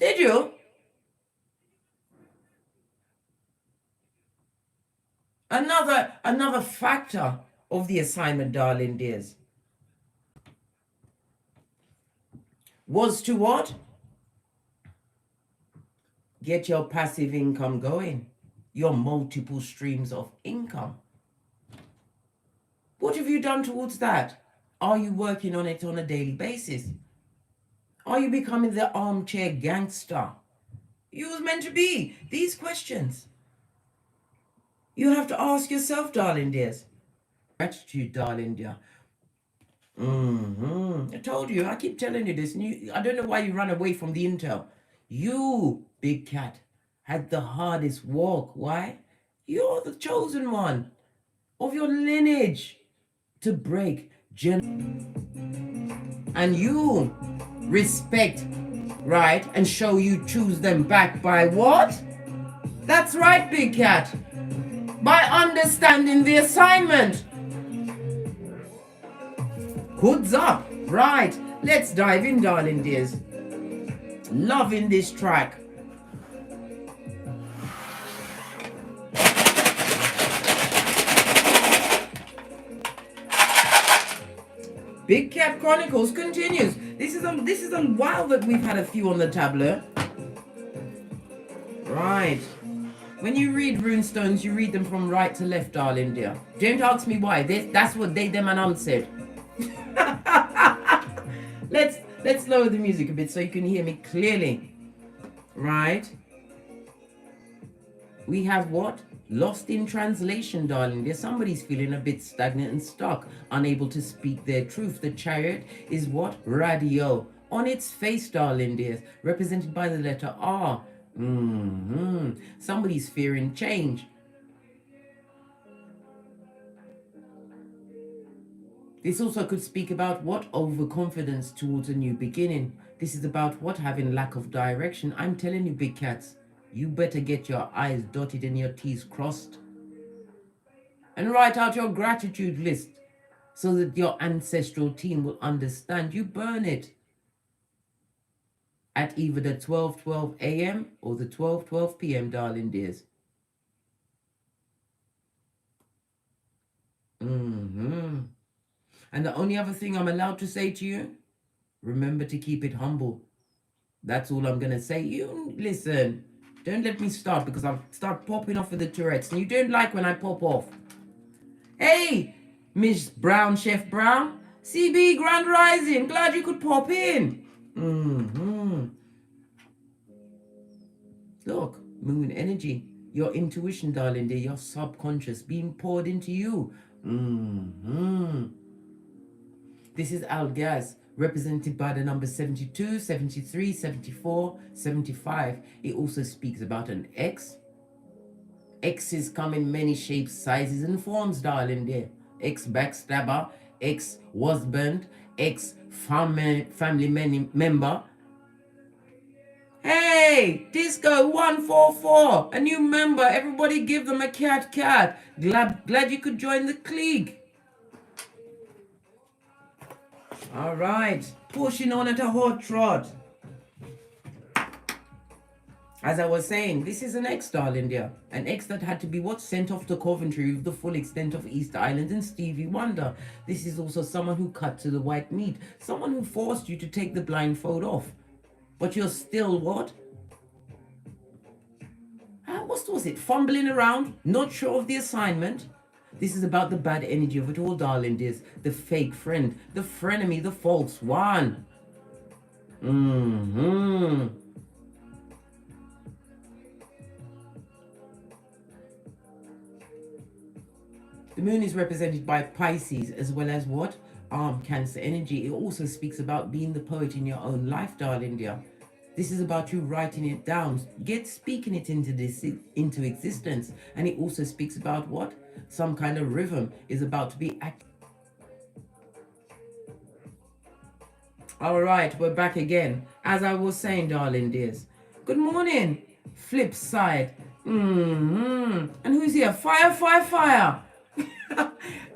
Did you? Another factor of the assignment, darling dears, was to what? Get your passive income going, your multiple streams of income. What have you done towards that? Are you working on it on a daily basis? Are you becoming the armchair gangster you was meant to be? These questions you have to ask yourself, darling dears. Gratitude, darling dear. I told you, I keep telling you this, and I don't know why you run away from the intel. You, big cat, had the hardest walk. Why? You're the chosen one of your lineage to break and you respect, right, and show you choose them back by what? That's right, big cat. By understanding the assignment. Hoods up. Right, let's dive in, darling dears. Loving this track. Big Cat Chronicles continues. This is a while that we've had a few on the tableau. Right. When you read runestones, you read them from right to left, darling dear. Don't ask me why. That's what they, them, and I said. Let's lower the music a bit so you can hear me clearly. Right. We have what? Lost in translation, darling dear. Somebody's feeling a bit stagnant and stuck, unable to speak their truth. The Chariot is what? Radio. On its face, darling dears, represented by the letter R. Somebody's fearing change. This also could speak about what? Overconfidence towards a new beginning. This is about what? Having lack of direction. I'm telling you, big cats, you better get your I's dotted and your T's crossed. And write out your gratitude list so that your ancestral team will understand. You burn it at either the 12:12 a.m. or the 12:12 p.m., darling dears. And the only other thing I'm allowed to say to you, remember to keep it humble. That's all I'm going to say. You listen, don't let me start because I'll start popping off with the Tourette's. And you don't like when I pop off. Hey, Miss Brown, Chef Brown. CB, Grand Rising. Glad you could pop in. Look, moon energy. Your intuition, darling dear. Your subconscious being poured into you. This is Algaz, represented by the number 72, 73, 74, 75. It also speaks about an X. X's come in many shapes, sizes, and forms, darling dear. X backstabber, X husband, X family member. Hey, Disco 144, a new member. Everybody give them a cat. Glad you could join the clique. All right, pushing on at a hot trot. As I was saying, this is an ex, darling dear. An ex that had to be what? Sent off to Coventry with the full extent of East Island and Stevie Wonder. This is also someone who cut to the white meat. Someone who forced you to take the blindfold off. But you're still what? What was it? Fumbling around, not sure of the assignment. This is about the bad energy of it all, darling dears. The fake friend, the frenemy, the false one. The moon is represented by Pisces as well as what? Cancer energy. It also speaks about being the poet in your own life, darling dear. This is about you writing it down, speaking it into existence. And it also speaks about what? Some kind of rhythm is about to be active. All right, we're back again. As I was saying, darling dears. Good morning. Flip side. And who's here? Fire.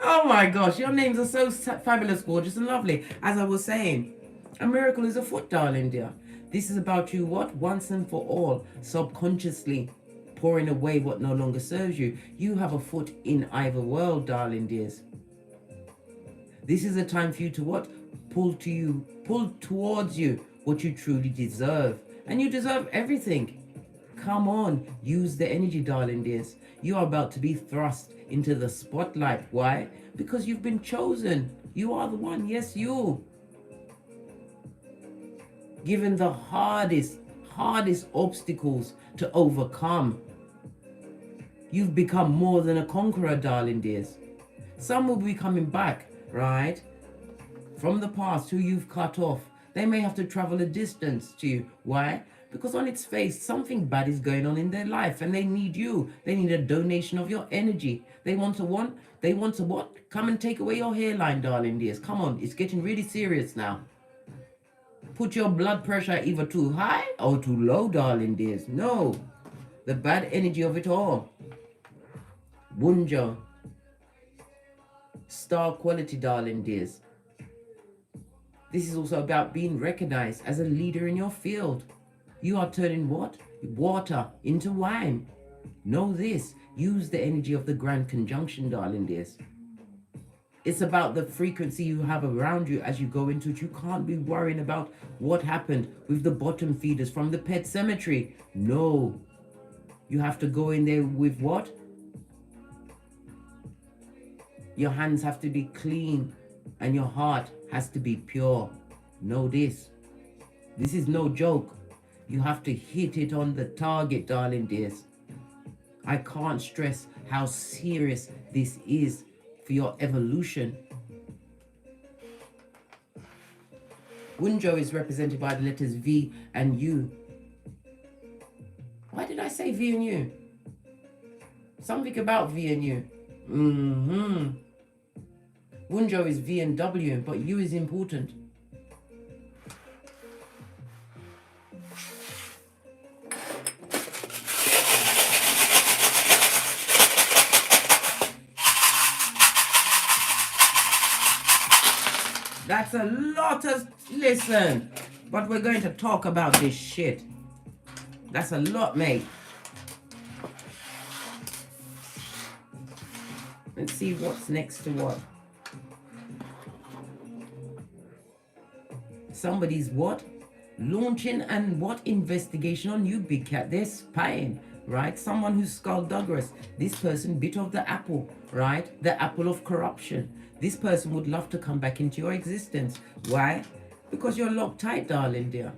Oh my gosh, your names are so fabulous, gorgeous, and lovely. As I was saying, a miracle is afoot, darling dear. This is about you what? Once and for all, subconsciously pouring away what no longer serves you. You have a foot in either world, darling dears. This is a time for you to what? Pull towards you what you truly deserve. And you deserve everything. Come on, use the energy, darling dears. You are about to be thrust into the spotlight. Why? Because you've been chosen. You are the one. Yes, you. Given the hardest obstacles to overcome. You've become more than a conqueror, darling dears. Some will be coming back, right, from the past who you've cut off. They may have to travel a distance to you. Why? Because on its face, something bad is going on in their life and they need you. They need a donation of your energy. They want to what? Come and take away your hairline, darling dears. Come on, it's getting really serious now. Put your blood pressure either too high or too low, darling dears. No, the bad energy of it all. Bunja. Star quality, darling dears. This is also about being recognized as a leader in your field. You are turning what? Water into wine. Know this. Use the energy of the grand conjunction, darling dears. It's about the frequency you have around you as you go into it. You can't be worrying about what happened with the bottom feeders from the pet cemetery. No. You have to go in there with what? Your hands have to be clean and your heart has to be pure. Know this. This is no joke. You have to hit it on the target, darling dears. I can't stress how serious this is for your evolution. Wunjo is represented by the letters V and U. Why did I say V and U? Something about V and U. Wunjo is V and W, but U is important. That's a lot of, listen, but we're going to talk about this shit. That's a lot, mate. Let's see what's next to what. Somebody's what? Launching and what investigation on you, big cat? They're spying, right? Someone who's skullduggerous. This person bit of the apple, right? The apple of corruption. This person would love to come back into your existence. Why? Because you're locked tight, darling dear.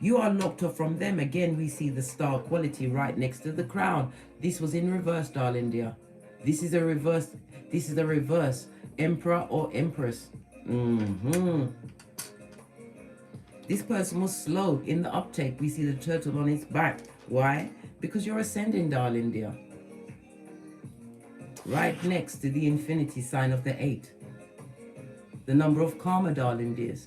You are locked off from them. Again, we see the star quality right next to the crown. This was in reverse, darling dear. This is a reverse. This is the reverse. Emperor or Empress. This person was slow in the uptake. We see the turtle on its back. Why? Because you're ascending, darling dear. Right next to the infinity sign of the 8. The number of karma, darling dears.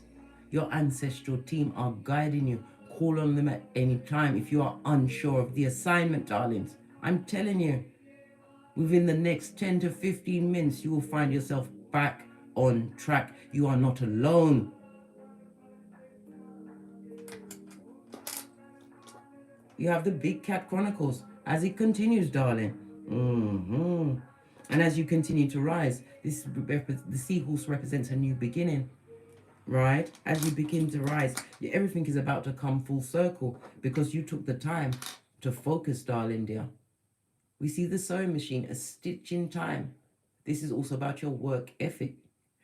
Your ancestral team are guiding you. Call on them at any time if you are unsure of the assignment, darlings. I'm telling you, within the next 10 to 15 minutes, you will find yourself back on track. You are not alone. You have the Big Cat Chronicles as it continues, darling. And as you continue to rise, the seahorse represents a new beginning, right? As you begin to rise, everything is about to come full circle because you took the time to focus, darling dear. We see the sewing machine, a stitch in time. This is also about your work ethic.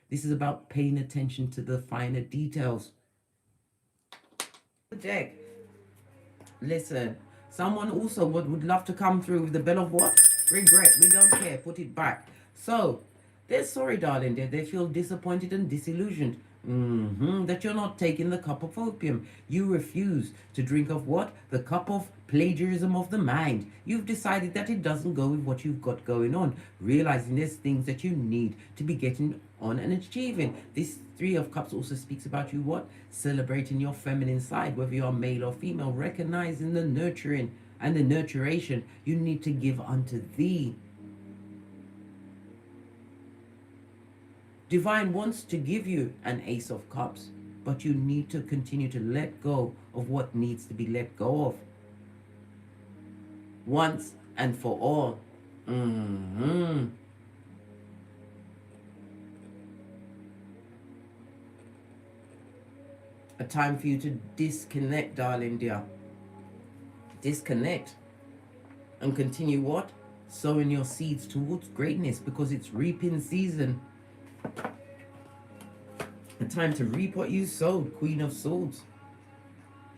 This is about paying attention to the finer details. The deck. Listen, someone also would love to come through with the bell of what? Regret. We don't care. Put it back. So, they're sorry, darling. They feel disappointed and disillusioned. That you're not taking the cup of opium. You refuse to drink of what? The cup of plagiarism of the mind. You've decided that it doesn't go with what you've got going on. Realizing there's things that you need to be getting on and achieving. This 3 of Cups also speaks about you what? Celebrating your feminine side, whether you're male or female. Recognizing the nurturing and the nurturation you need to give unto thee. Divine wants to give you an Ace of Cups, but you need to continue to let go of what needs to be let go of. Once and for all. A time for you to disconnect, darling dear. Disconnect. And continue what? Sowing your seeds towards greatness, because it's reaping season. A time to reap what you sowed, Queen of Swords.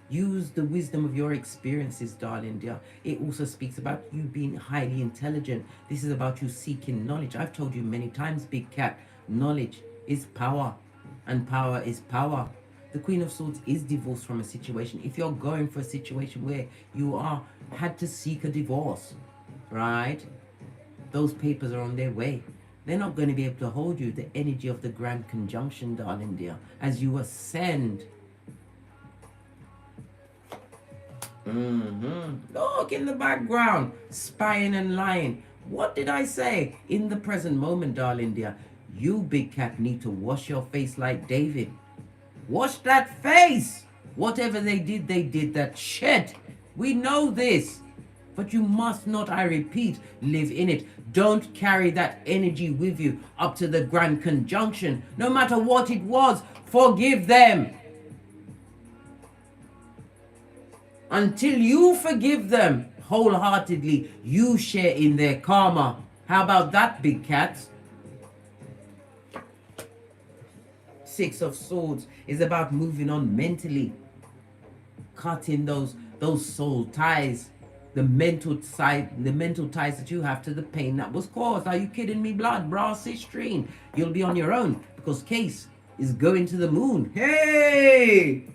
Use the wisdom of your experiences, darling dear. It also speaks about you being highly intelligent. This is about you seeking knowledge. I've told you many times, Big Cat, knowledge is power, and power is power. The Queen of Swords is divorced from a situation. If you're going for a situation where you had to seek a divorce, right? Those papers are on their way. They're not going to be able to hold you. The energy of the Grand Conjunction, darling dear, as you ascend. Look in the background, spying and lying. What did I say? In the present moment, darling dear, you, Big Cat, need to wash your face like David. Wash that face. Whatever they did that shit. We know this. But you must not, I repeat, live in it. Don't carry that energy with you up to the Grand Conjunction. No matter what it was, forgive them. Until you forgive them wholeheartedly, you share in their karma. How about that, Big Cats? Six of Swords is about moving on mentally. Cutting those soul ties. The mental ties that you have to the pain that was caused. Are you kidding me, blood? Brass cistrine. You'll be on your own because Case is going to the moon. Hey!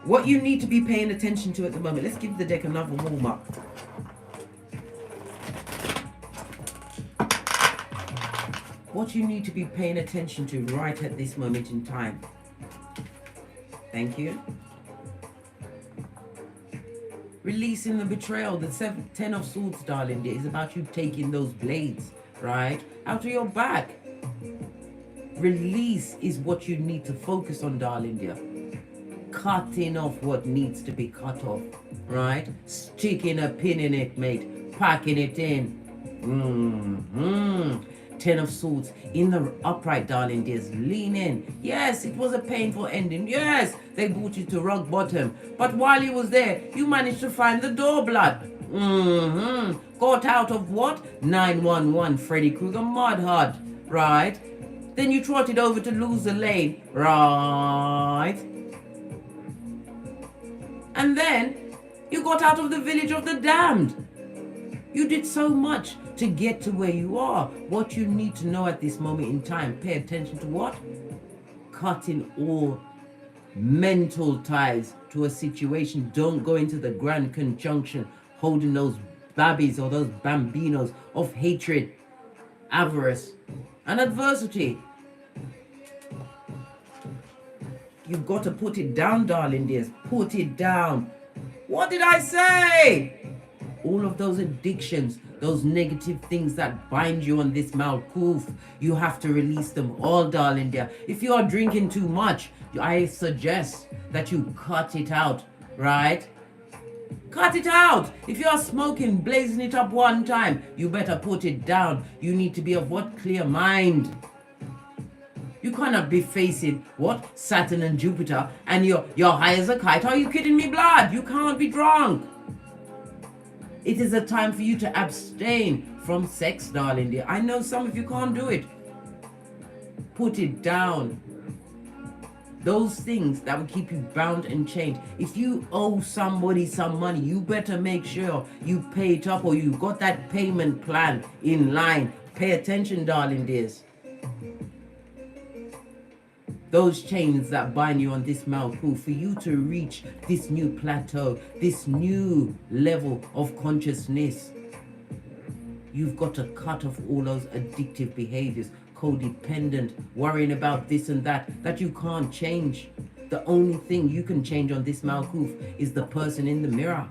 What you need to be paying attention to at the moment. Let's give the deck another warm up. What you need to be paying attention to right at this moment in time. Thank you. Releasing the betrayal. The 10 of Swords, darling, is about you taking those blades, right, out of your back. Release is what you need to focus on, darling dear. Cutting off what needs to be cut off, right? Sticking a pin in it, mate. Packing it in. 10 of Swords in the upright, darling dears. Lean in. Yes, it was a painful ending. Yes, they brought you to rock bottom. But while you was there, you managed to find the door, blood. Got out of what? 911 Freddy Krueger mud hut, right? Then you trotted over to lose the lane, right? And then you got out of the village of the damned. You did so much to get to where you are. What you need to know at this moment in time, pay attention to what? Cutting all mental ties to a situation. Don't go into the Grand Conjunction holding those babbies or those bambinos of hatred, avarice, and adversity. You've got to put it down, darling dears. Put it down. What did I say? All of those addictions, those negative things that bind you on this Malkuth, you have to release them all, darling dear. If you are drinking too much, I suggest that you cut it out, right? Cut it out. If you are smoking, blazing it up one time, you better put it down. You need to be of what? Clear mind. You cannot be facing what? Saturn and Jupiter and you're high as a kite. Are you kidding me, blood? You can't be drunk. It is a time for you to abstain from sex, darling dear. I know some of you can't do it. Put it down. Those things that will keep you bound and chained. If you owe somebody some money, you better make sure you pay it up or you got that payment plan in line. Pay attention, darling dears. Those chains that bind you on this Malkuth, for you to reach this new plateau, this new level of consciousness, you've got to cut off all those addictive behaviors, codependent, worrying about this and that you can't change. The only thing you can change on this Malkuth is the person in the mirror.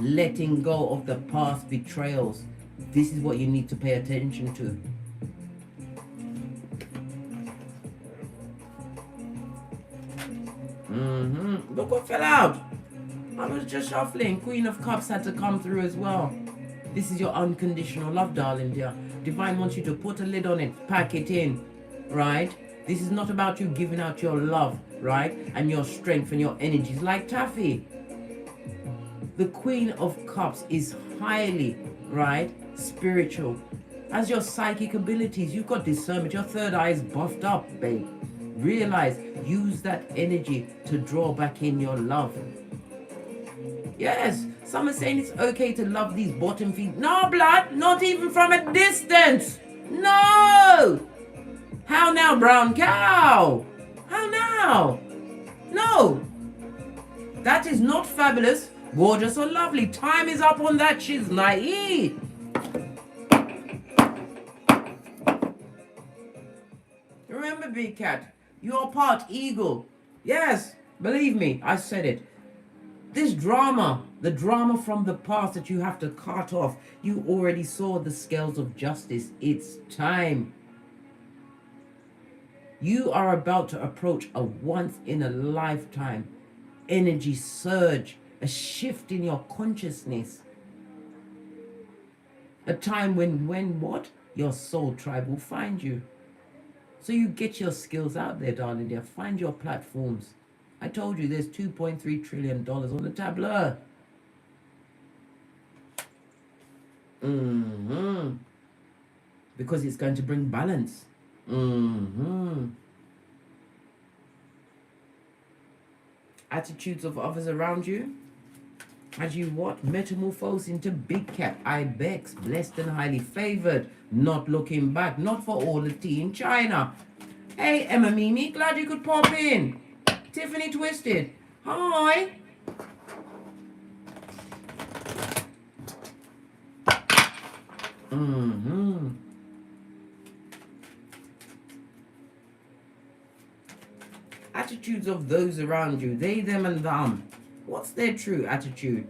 letting go of the past betrayals. This is what you need to pay attention to. Look what fell out. I was just shuffling. Queen of Cups had to come through as well. This is your unconditional love, darling dear. Divine wants you to put a lid on it, pack it in, right? This is not about you giving out your love, right? And your strength and your energies like taffy. The Queen of Cups is highly, right, spiritual. As your psychic abilities, you've got discernment. Your third eye is buffed up, babe. Realize, use that energy to draw back in your love. Yes, some are saying it's okay to love these bottom feet. No, blood, not even from a distance. No! How now, brown cow? How now? No. That is not fabulous, gorgeous, or lovely. Time is up on that shiznai. Remember, big cat, you're part eagle. Yes, believe me, I said it. This drama, the drama from the past that you have to cut off, you already saw the scales of justice. It's time. You are about to approach a once-in-a-lifetime energy surge, a shift in your consciousness. A time when what? Your soul tribe will find you. So you get your skills out there, darling dear. Find your platforms. I told you there's $2.3 trillion on the tableau. Because it's going to bring balance. Attitudes of others around you. As you what? Metamorphose into big cat, ibex, blessed and highly favored, not looking back, not for all the tea in China. Hey, Mmmmhmmm, glad you could pop in. Tiffany Twisted, hi. Attitudes of those around you, they, them, and them. What's their true attitude?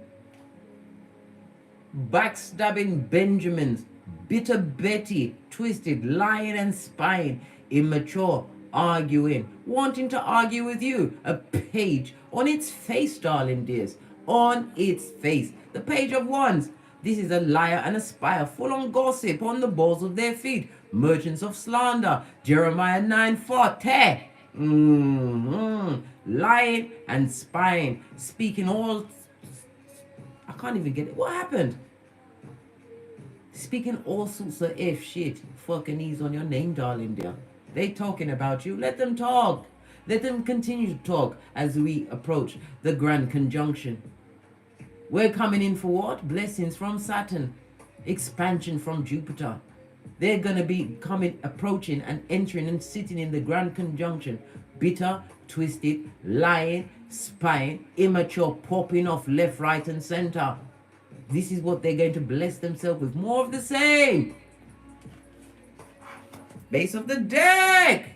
Backstabbing Benjamins, bitter Betty, twisted, lying and spying, immature, arguing, wanting to argue with you. A page on its face, darling dears, on its face. The page of wands. This is a liar and a spy, full on gossip on the balls of their feet. Merchants of slander. Jeremiah 9:4. Lying and spying, speaking all, I can't even get it. What happened? Speaking all sorts of F shit. Fucking ease on your name, darling dear. They talking about you. Let them talk. Let them continue to talk as we approach the grand conjunction. We're coming in for what? Blessings from Saturn. Expansion from Jupiter. They're going to be approaching and entering and sitting in the grand conjunction. Bitter, twisted, lying, spying, immature, popping off left, right, and center. This is what they're going to bless themselves with. More of the same. Base of the deck.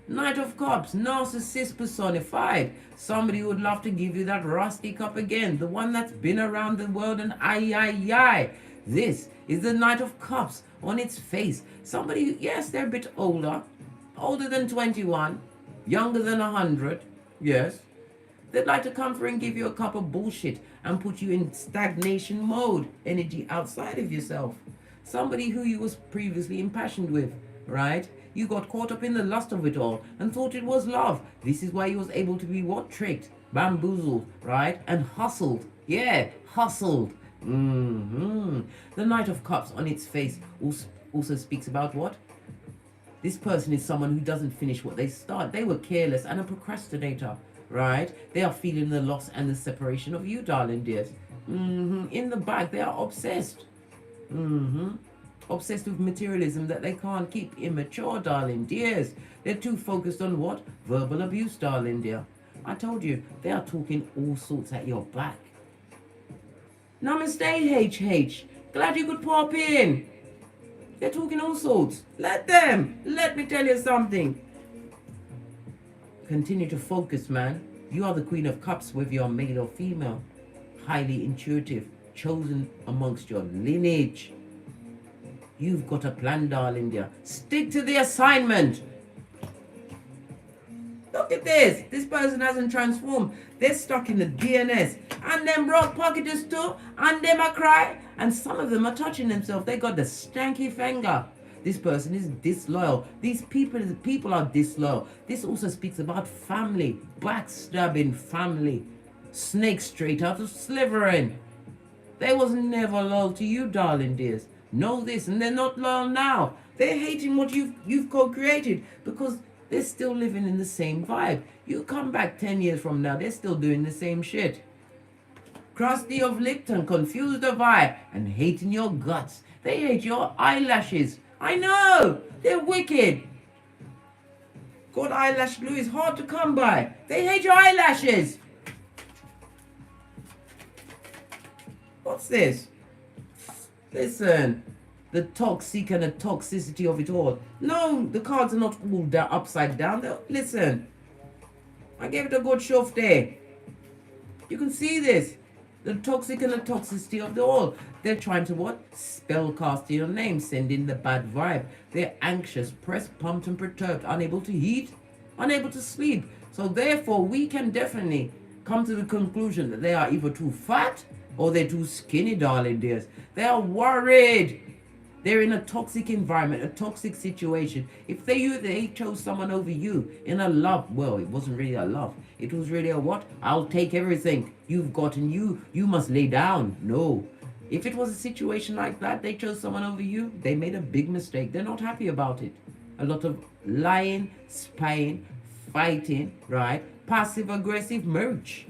Knight of Cups, narcissist personified. Somebody who would love to give you that rusty cup again. The one that's been around the world and aye. This is the Knight of Cups on its face. Somebody, yes, they're a bit older than 21, younger than 100, yes. They'd like to come through and give you a cup of bullshit and put you in stagnation mode, energy outside of yourself. Somebody who you was previously impassioned with, right? You got caught up in the lust of it all and thought it was love. This is why you was able to be what? Tricked, bamboozled, right? And hustled. Yeah, hustled. The Knight of Cups on its face also speaks about what? This person is someone who doesn't finish what they start. They were careless and a procrastinator, right? They are feeling the loss and the separation of you, darling dears. In the back, they are obsessed. Obsessed with materialism that they can't keep. Immature, darling dears. They're too focused on what? Verbal abuse, darling dear. I told you, they are talking all sorts at your back. Namaste, HH. Glad you could pop in. They're talking all sorts. Let them. Let me tell you something. Continue to focus, man. You are the Queen of Cups, whether you're male or female. Highly intuitive. chosen amongst your lineage. You've got a plan, darling dear. Stick to the assignment. Look at this. This person hasn't transformed. They're stuck in the DNS. And them broke pocketers too. And them a cry. And some of them are touching themselves. They got the stanky finger. This person is disloyal. These people are disloyal. This also speaks about family. Backstabbing family. Snake straight out of Slytherin. They was never loyal to you, darling dears. Know this, and they're not loyal now. They're hating what you've co-created because they're still living in the same vibe. You come back 10 years from now, they're still doing the same shit. Crusty of Lipton, confused of eye, and hating your guts. They hate your eyelashes. I know, they're wicked. Good eyelash glue is hard to come by. They hate your eyelashes. What's this? Listen, the toxic and the toxicity of it all. No, the cards are not all upside down. Listen, I gave it a good shove there. You can see this. The toxic and the toxicity of the all. They're trying to what? Spell cast your name, send in the bad vibe. They're anxious, pressed, pumped and perturbed, unable to eat, unable to sleep. So therefore, we can definitely come to the conclusion that they are either too fat or they're too skinny, darling dears. They are worried. They're in a toxic environment, a toxic situation. If they chose someone over you in a love, well, it wasn't really a love. It was really a what? I'll take everything you've got and you must lay down. No. If it was a situation like that, they chose someone over you, they made a big mistake. They're not happy about it. A lot of lying, spying, fighting, right? Passive-aggressive merch.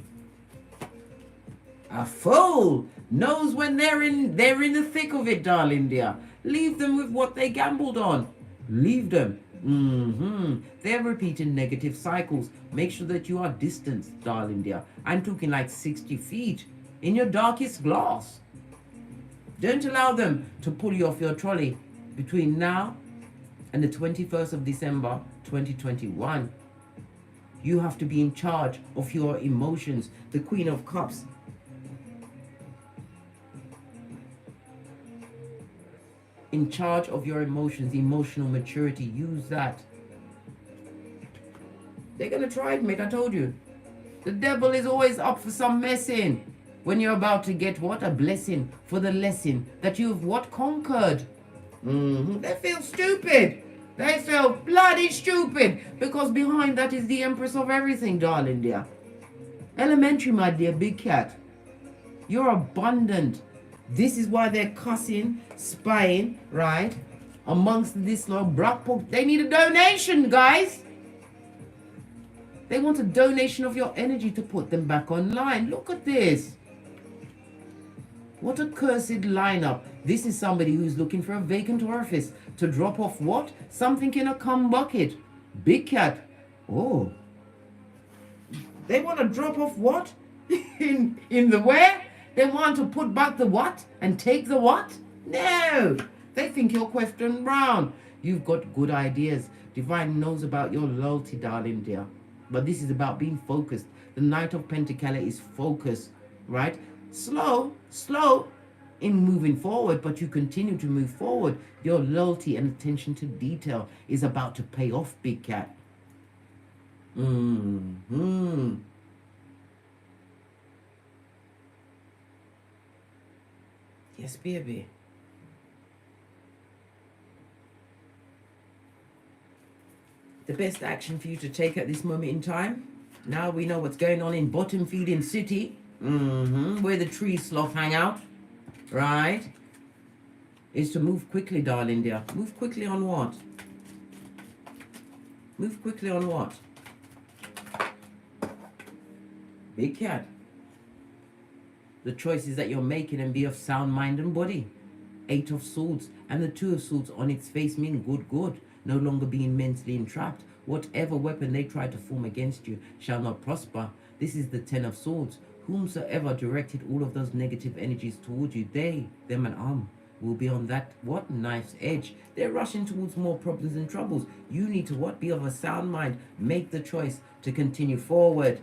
A fool knows when they're in the thick of it, darling dear. Leave them with what they gambled on. Leave them. They're repeating negative cycles. Make sure that you are distanced, darling dear. I'm talking like 60 feet in your darkest glass. Don't allow them to pull you off your trolley between now and the 21st of December 2021. You have to be in charge of your emotions. The Queen of Cups. In charge of your emotions, emotional maturity. Use that. They're going to try it, mate. I told you. The devil is always up for some messing. When you're about to get what? A blessing for the lesson that you've what? Conquered. They feel stupid. They feel bloody stupid. Because behind that is the Empress of everything, darling dear. Elementary, my dear big cat. You're abundant. This is why they're cussing, spying, right? Amongst this little black book. They need a donation, guys. They want a donation of your energy to put them back online. Look at this. What a cursed lineup. This is somebody who's looking for a vacant orifice to drop off what? Something in a cum bucket. Big cat. Oh. They want to drop off what? in the where? They want to put back the what? And take the what? No. They think you're Question Brown. You've got good ideas. Divine knows about your loyalty, darling dear. But this is about being focused. The Knight of Pentacles is focus, right? Slow in moving forward, but you continue to move forward. Your loyalty and attention to detail is about to pay off, big cat. Yes, baby. The best action for you to take at this moment in time, now we know what's going on in Bottom Feeding City, where the tree sloth hang out, right, is to move quickly, darling dear. Move quickly on what? Move quickly on what? Big cat. The choices that you're making and be of sound mind and body. 8 of Swords and the 2 of Swords on its face mean good. No longer being mentally entrapped. Whatever weapon they try to form against you shall not prosper. This is the 10 of Swords. Whomsoever directed all of those negative energies towards you, them and will be on that what? Knife's edge. They're rushing towards more problems and troubles. You need to what? Be of a sound mind. Make the choice to continue forward.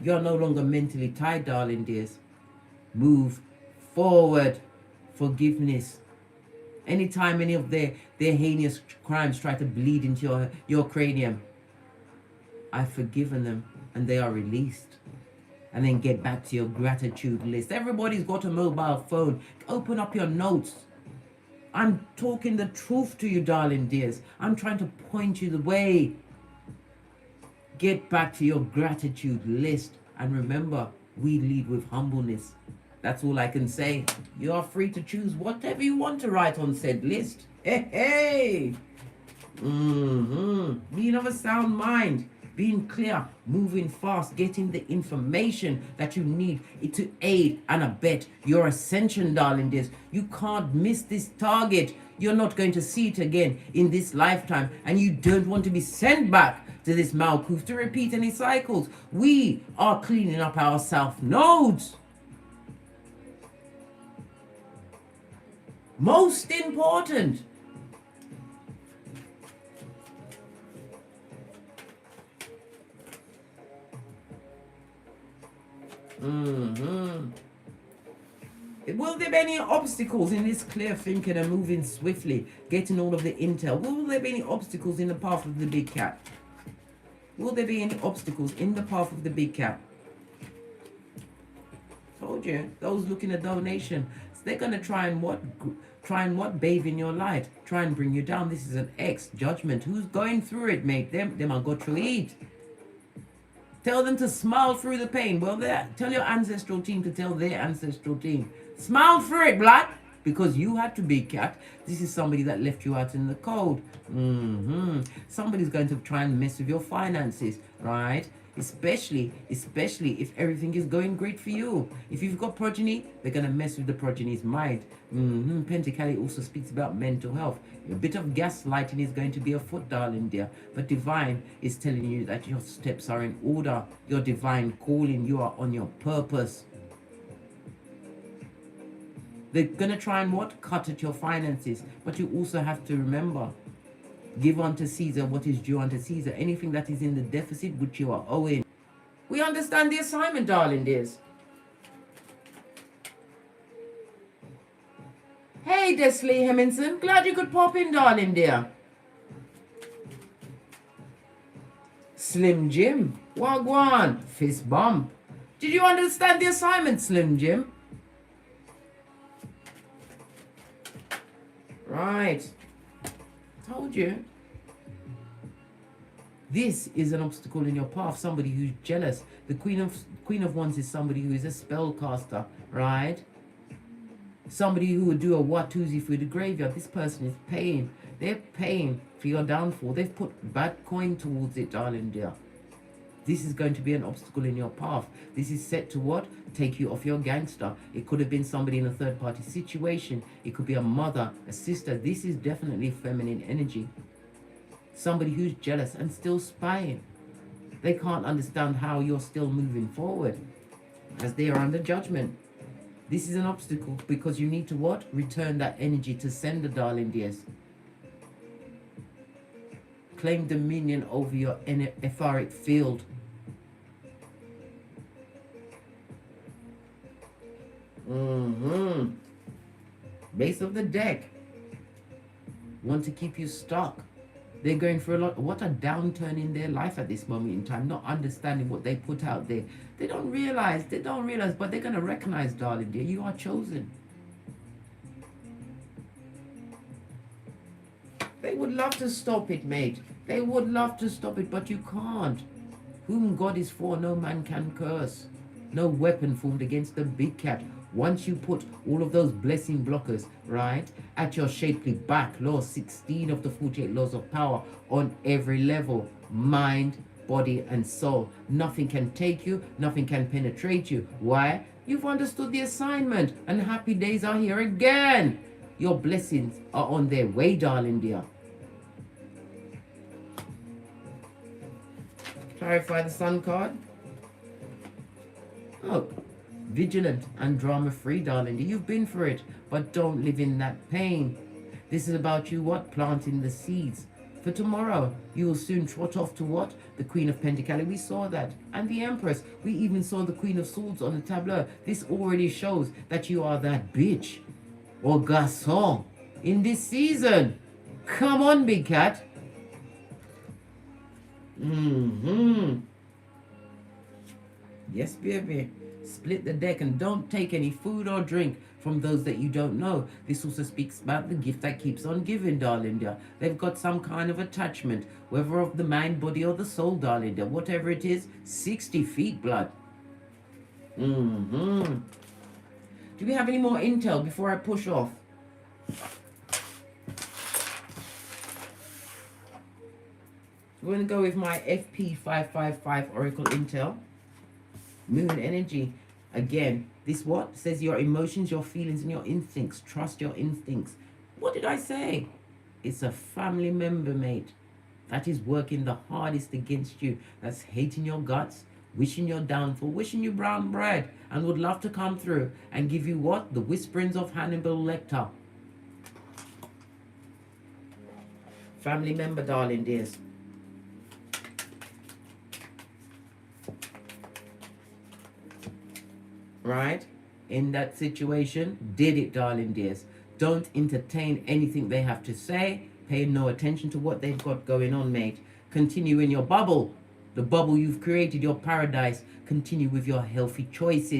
You're no longer mentally tied, darling dears. Move forward. Forgiveness. Anytime any of their heinous crimes try to bleed into your cranium, I've forgiven them and they are released. And then get back to your gratitude list. Everybody's got a mobile phone. Open up your notes. I'm talking the truth to you, darling dears. I'm trying to point you the way. Get back to your gratitude list. And remember, we lead with humbleness. That's all I can say. You are free to choose whatever you want to write on said list. Hey, hey. Being of a sound mind. Being clear, moving fast, getting the information that you need to aid and abet your ascension, darling dears. You can't miss this target. You're not going to see it again in this lifetime, and you don't want to be sent back to this Malkuth to repeat any cycles. We are cleaning up our south nodes. Most important. Will there be any obstacles in this clear thinking and moving swiftly, getting all of the intel? Will there be any obstacles in the path of the big cat? Will there be any obstacles in the path of the big cat? Told you, those looking at donation, so they're gonna try and what bathe in your light, try and bring you down. This is an X judgment. Who's going through it, mate? Them are got to eat. Tell them to smile through the pain. Well, tell your ancestral team to tell their ancestral team. Smile through it, blood. Because you had to be cat. This is somebody that left you out in the cold. Somebody's going to try and mess with your finances, right? Especially if everything is going great for you. If you've got progeny, they're going to mess with the progeny's mind. Pentacali also speaks about mental health. A bit of gaslighting is going to be afoot, darling dear. But divine is telling you that your steps are in order. Your divine calling, you are on your purpose. They're going to try and what? Cut at your finances. But you also have to remember, give unto Caesar what is due unto Caesar. Anything that is in the deficit which you are owing. We understand the assignment, darling dears. Hey, Desley Hemminson. Glad you could pop in, darling dear. Slim Jim. Wagwan. Fist bump. Did you understand the assignment, Slim Jim? Right. Told you. This is an obstacle in your path. Somebody who's jealous. The Queen of Wands is somebody who is a spellcaster, right? Somebody who would do a watusi for the graveyard. This person is paying. They're paying for your downfall. They've put bad coin towards it, darling dear. This is going to be an obstacle in your path. This is set to what? Take you off your gangster. It could have been somebody in a third-party situation. It could be a mother, a sister. This is definitely feminine energy. Somebody who's jealous and still spying. They can't understand how you're still moving forward as they are under judgment. This is an obstacle because you need to what? Return that energy to sender, darling dears. Claim dominion over your etheric field. Base of the deck. Want to keep you stuck. They're going through a lot. What a downturn in their life at this moment in time. Not understanding what they put out there. They don't realize, but they're going to recognize, darling dear, you are chosen. They would love to stop it, mate. They would love to stop it, but you can't. Whom God is for, no man can curse. No weapon formed against the big cat. Once you put all of those blessing blockers, right, at your shapely back, law 16 of the 48 laws of power on every level, mind, body, and soul. Nothing can take you, nothing can penetrate you. Why? You've understood the assignment, and happy days are here again. Your blessings are on their way, darling dear. Clarify the sun card. Oh, vigilant and drama-free, darling. You've been through it, but don't live in that pain. This is about you, what? Planting the seeds For tomorrow, you will soon trot off to what? The Queen of Pentacles. We saw that. And the Empress. We even saw the Queen of Swords on the tableau. This already shows that you are that bitch or garçon in this season. Come on, big cat. Yes, baby. Split the deck and don't take any food or drink from those that you don't know. This also speaks about the gift that keeps on giving, darling dear. They've got some kind of attachment, whether of the mind, body, or the soul, darling dear. Whatever it is, 60 feet blood. Do we have any more intel before I push off? We're going to go with my FP555 Oracle Intel. Moon energy. Again, this what? Says your emotions, your feelings, and your instincts. Trust your instincts. What did I say? It's a family member, mate, that is working the hardest against you. That's hating your guts, wishing your downfall, wishing you brown bread, and would love to come through and give you what? The whisperings of Hannibal Lecter. Family member, darling dears. Right? In that situation, did it, darling dears. Don't entertain anything they have to say. Pay no attention to what they've got going on, mate. Continue in your bubble. The bubble you've created, your paradise. Continue with your healthy choices.